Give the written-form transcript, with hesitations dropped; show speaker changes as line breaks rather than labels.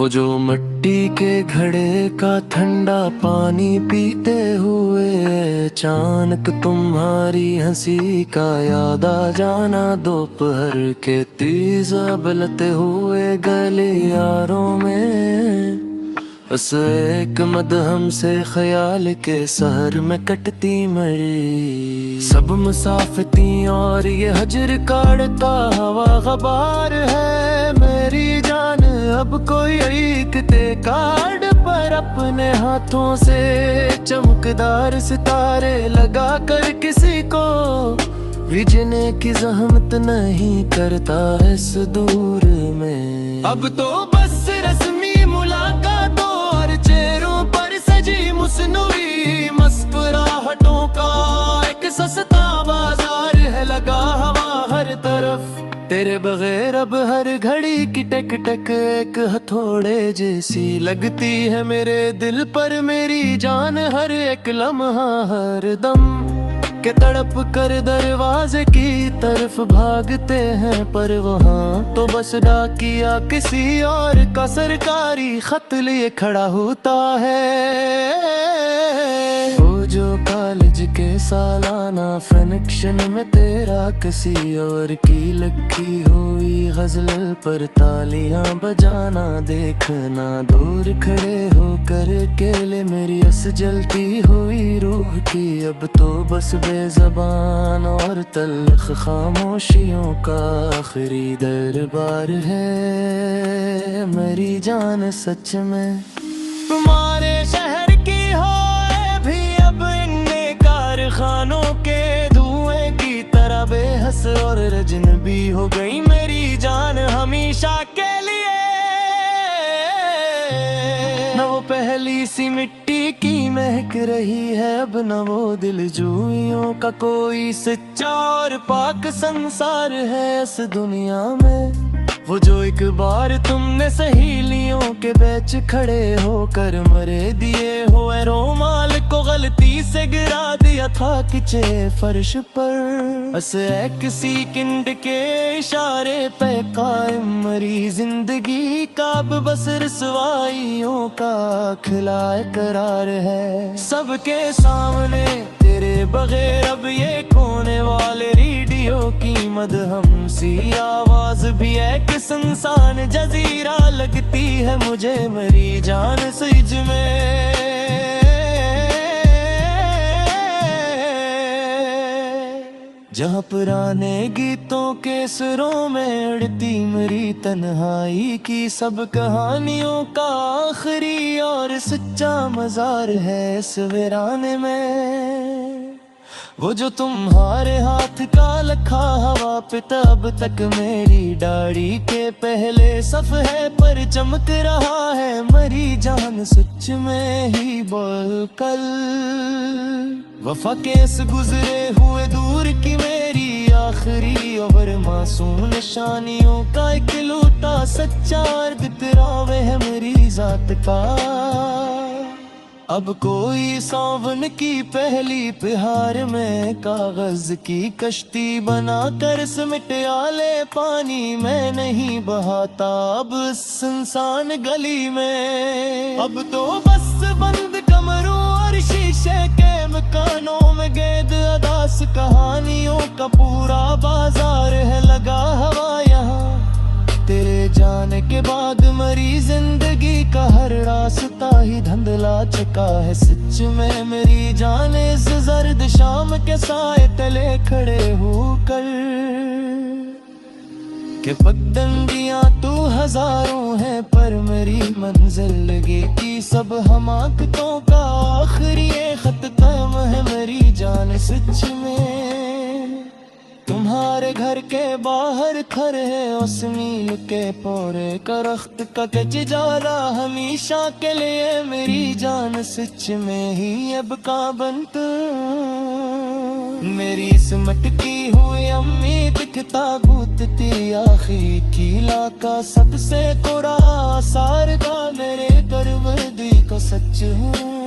जो मिट्टी के घड़े का ठंडा पानी पीते हुए अचानक तुम्हारी हंसी का याद आ जाना, दोपहर के तेज बलते हुए गले यारों में बस एक मदहम से ख्याल के सहर में कटती मरी। सब मुसाफिती और ये हजर काटता हवा गबार है मेरी जान, अब कोई एकते कार्ड पर अपने हाथों से चमकदार सितारे लगा कर किसी को विजने की जहमत नहीं करता इस दूर में। अब तो बस रस्मी मुलाकातों और चेहरों पर सजी मुस्नुई मुस्कुराहटों का एक सस्ता बाजार है लगा हवा हर तरफ। तेरे बगैर अब हर घड़ी की टक टक एक हथौड़े जैसी लगती है मेरे दिल पर मेरी जान, हर एक लम्हा हर दम के तड़प कर दरवाजे की तरफ भागते हैं, पर वहाँ तो बस डाकिया किसी और का सरकारी खत लिए खड़ा होता है। वो जो कॉलेज के सालाना फंक्शन में तेरा किसी और की लिखी हुई गजल पर तालियां बजाना देखना, दूर खड़े होकर अकेले मेरी हंस जलती हुई रूह की अब तो बस बेज़बान और तल्ख खामोशियों का आखिरी दरबार है मेरी जान। सच में तुम्हारे शहर की हो भी अब इनने कारखानों के धुएं की तरह बेहस और रजनबी हो गई मेरी जान हमेशा के लिए। न वो पहली सी मिट्टी की महक रही है अब न वो दिलजूइयों का कोई सच्चा और पाक संसार है इस दुनिया में। वो जो एक बार तुमने सहेलियों के बीच खड़े होकर मरे दिए हुए रोमाल को गलती से गिरा दिया था किचे फर्श पर, बस किसी किंड के इशारे पे कायम मरी जिंदगी का अब बस रसवाइयों का खिलाए करार है सबके सामने। तेरे बगैर अब ये कोने वाले रेडियो की मदहम सी आवाज भी है कि इंसान जजीरा लगती है मुझे मेरी जान सच में। जहाँ पुराने गीतों के सुरों में उड़ती मेरी तन्हाई की सब कहानियों का आखिरी और सच्चा मजार है इस वीराने में। वो जो तुम्हारे हाथ का लखा हवा पे तब तक मेरी दाढ़ी के पहले सफ़े पर चमक रहा है मरी जान सच में ही बोल कल। वफा केस गुजरे हुए दूर की मेरी आखिरी और मासूम निशानियों का एक लूटा सच्चा अर्द तिरावे है मेरी जात का। अब कोई सावन की पहली पिहार में कागज की कश्ती बनाकर सिमट आले पानी में नहीं बहाता अब सुनसान गली में। अब तो बस बंद कमरों और शीशे के मकानों में गेद अदास कहानियों का पूरा बाजार है लगा हवा यहाँ। तेरे जाने के बाद मरी जिंदगी का हर रास्ता ही धुंधला चुका है सच में मेरी जाने इस जर्द शाम के साए तले खड़े होकर के पगडंडियां तू हजारों हैं पर मेरी मंजिल लगे की सब हमाकतों का आखिरी खत कम है मेरी जान सच में। तुम्हारे घर के बाहर खड़े है उस मील के पोरे करख्त का कच जाला हमेशा के लिए मेरी जान सच में ही अब का बंत मेरी सिमटती हुई उम्मीद के ताबूत थी आखिरी किला का सबसे कोरा सारदा मेरे दरवाजे को सच हूँ।